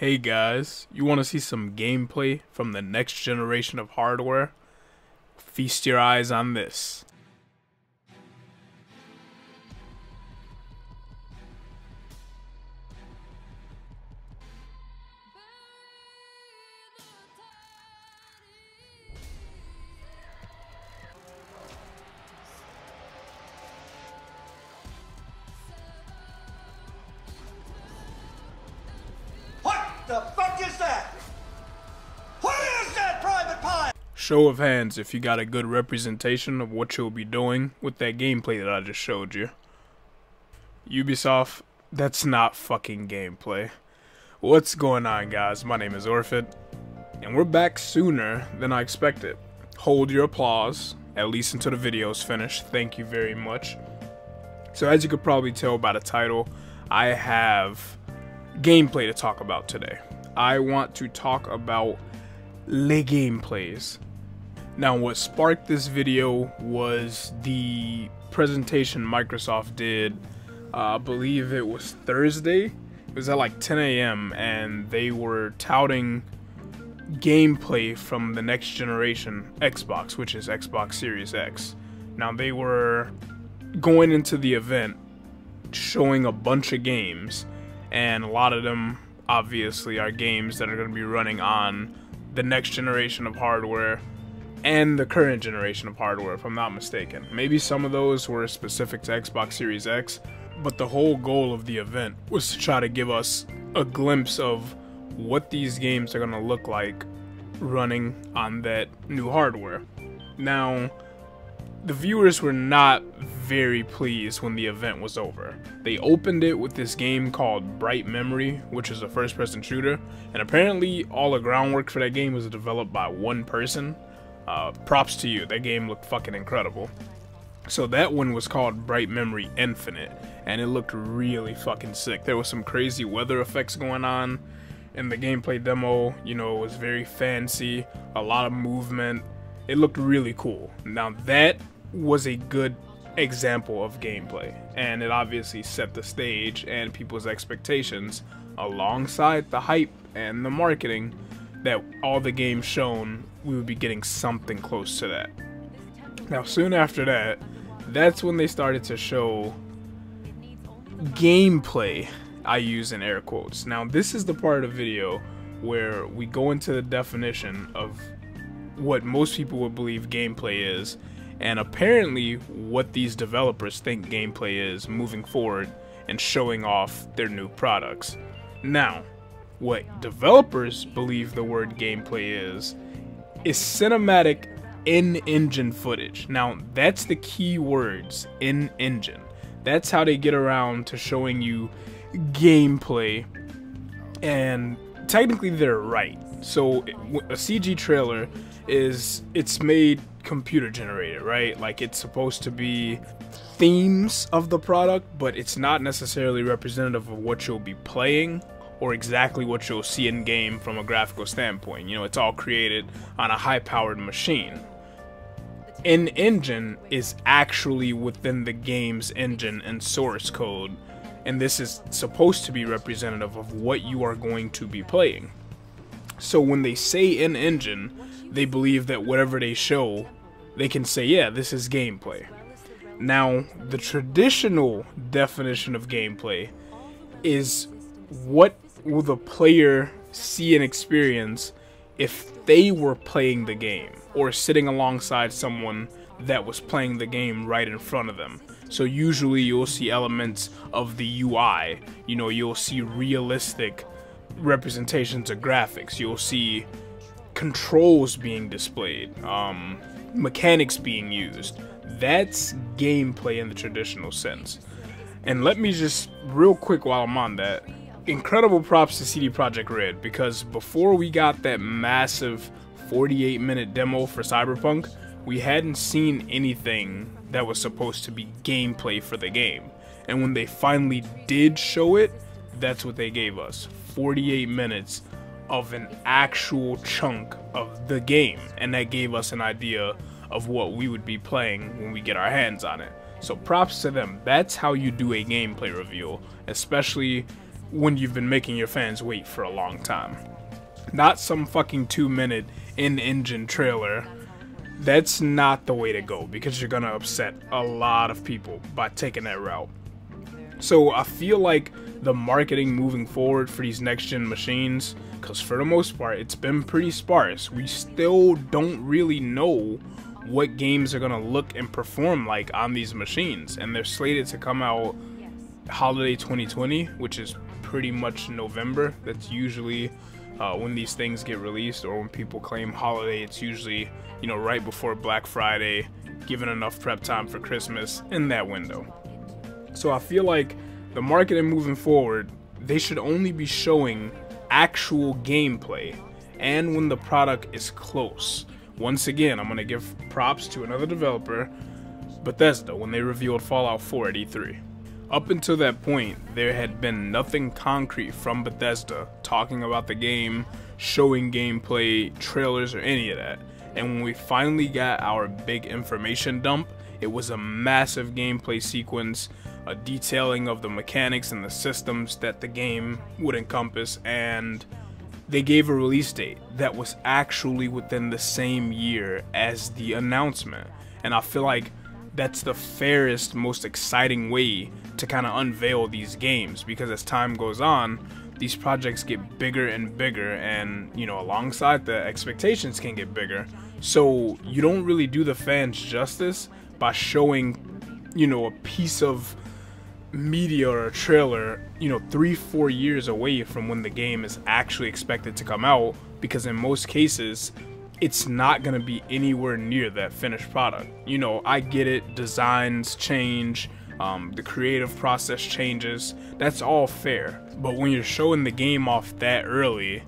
Hey guys, you want to see some gameplay from the next generation of hardware? Feast your eyes on this. What the fuck is that? What is that, Private Pie? Show of hands if you got a good representation of what you'll be doing with that gameplay that I just showed you. Ubisoft, that's not fucking gameplay. What's going on, guys? My name is Orphid, and we're back sooner than I expected. Hold your applause, at least until the video's finished. Thank you very much. So as you could probably tell by the title, I have gameplay to talk about today. I want to talk about le gameplays. Now, what sparked this video was the presentation Microsoft did, I believe it was Thursday. It was at like 10 a.m. and they were touting gameplay from the next generation Xbox, which is Xbox Series X. Now, they were going into the event showing a bunch of games, and a lot of them obviously are games that are going to be running on the next generation of hardware and the current generation of hardware, if I'm not mistaken. Maybe some of those were specific to Xbox Series X, but the whole goal of the event was to try to give us a glimpse of what these games are going to look like running on that new hardware. Now, the viewers were not very pleased when the event was over. They opened it with this game called Bright Memory, which is a first-person shooter, and apparently all the groundwork for that game was developed by one person. Props to you, that game looked fucking incredible. So that one was called Bright Memory Infinite, and it looked really fucking sick. There was some crazy weather effects going on in the gameplay demo. You know, it was very fancy, a lot of movement. It looked really cool. Now that was a good example of gameplay, and it obviously set the stage and people's expectations alongside the hype and the marketing that all the games shown, we would be getting something close to that. Now soon after that, that's when they started to show gameplay. I use in air quotes. Now this is the part of the video where we go into the definition of what most people would believe gameplay is, and apparently what these developers think gameplay is moving forward and showing off their new products. Now, what developers believe the word gameplay is cinematic in-engine footage. Now, that's the key words, in-engine. That's how they get around to showing you gameplay, and technically they're right. So a CG trailer it's made computer generated, right? Like, it's supposed to be themes of the product, but it's not necessarily representative of what you'll be playing or exactly what you'll see in game from a graphical standpoint. You know, it's all created on a high-powered machine. In-engine is actually within the game's engine and source code, and this is supposed to be representative of what you are going to be playing. So when they say in-engine, they believe that whatever they show, they can say, yeah, this is gameplay. Now, the traditional definition of gameplay is what will the player see and experience if they were playing the game or sitting alongside someone that was playing the game right in front of them. So usually you'll see elements of the UI, you know, you'll see realistic representations of graphics, you'll see controls being displayed, mechanics being used. That's gameplay in the traditional sense. And let me just real quick while I'm on that, incredible props to CD Projekt Red, because before we got that massive 48-minute demo for Cyberpunk, we hadn't seen anything that was supposed to be gameplay for the game. And when they finally did show it, that's what they gave us. 48 minutes of an actual chunk of the game, and that gave us an idea of what we would be playing when we get our hands on it. So props to them. That's how you do a gameplay reveal, especially when you've been making your fans wait for a long time. Not some fucking 2-minute in-engine trailer. That's not the way to go, because you're gonna upset a lot of people by taking that route. So I feel like the marketing moving forward for these next-gen machines, because for the most part it's been pretty sparse. We still don't really know what games are gonna look and perform like on these machines, and they're slated to come out holiday 2020, which is pretty much November. That's usually when these things get released, or when people claim holiday, it's usually, you know, right before Black Friday, given enough prep time for Christmas, in that window. So I feel like the marketing moving forward, they should only be showing actual gameplay and when the product is close. Once again, I'm gonna give props to another developer, Bethesda, when they revealed Fallout 4 at E3. Up until that point, there had been nothing concrete from Bethesda talking about the game, showing gameplay, trailers, or any of that. And when we finally got our big information dump, it was a massive gameplay sequence, a detailing of the mechanics and the systems that the game would encompass, and they gave a release date that was actually within the same year as the announcement. And I feel like that's the fairest, most exciting way to kind of unveil these games, because as time goes on, these projects get bigger and bigger, and, you know, alongside the expectations can get bigger. So you don't really do the fans justice by showing, you know, a piece of media or a trailer, you know, 3-4 years away from when the game is actually expected to come out, because in most cases it's not going to be anywhere near that finished product. You know, I get it, designs change, the creative process changes, that's all fair. But when you're showing the game off that early,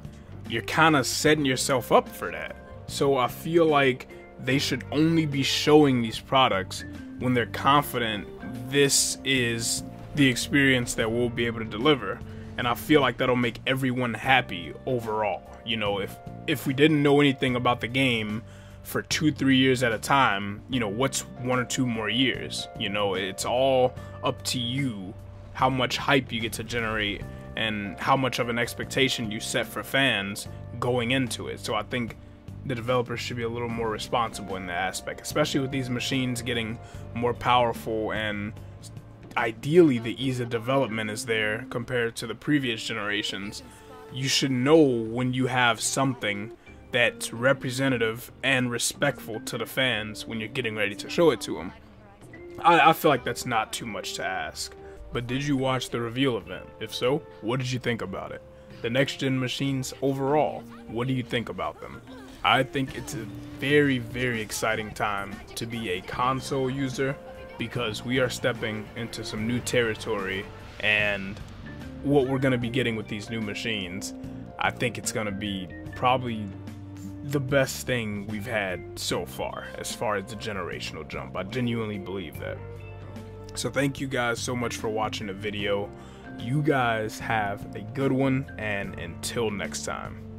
you're kind of setting yourself up for that. So I feel like they should only be showing these products when they're confident this is the experience that we'll be able to deliver. And I feel like that'll make everyone happy overall. You know, if we didn't know anything about the game for 2-3 years at a time, you know, what's 1 or 2 more years? You know, it's all up to you how much hype you get to generate and how much of an expectation you set for fans going into it. So I think the developers should be a little more responsible in that aspect, especially with these machines getting more powerful, and ideally the ease of development is there compared to the previous generations. You should know when you have something that's representative and respectful to the fans when you're getting ready to show it to them. I feel like that's not too much to ask. But did you watch the reveal event? If so, what did you think about it? The next gen machines overall, what do you think about them? I think it's a very, very exciting time to be a console user, because we are stepping into some new territory, and what we're going to be getting with these new machines, I think it's going to be probably the best thing we've had so far as the generational jump. I genuinely believe that. So thank you guys so much for watching the video. You guys have a good one, and until next time.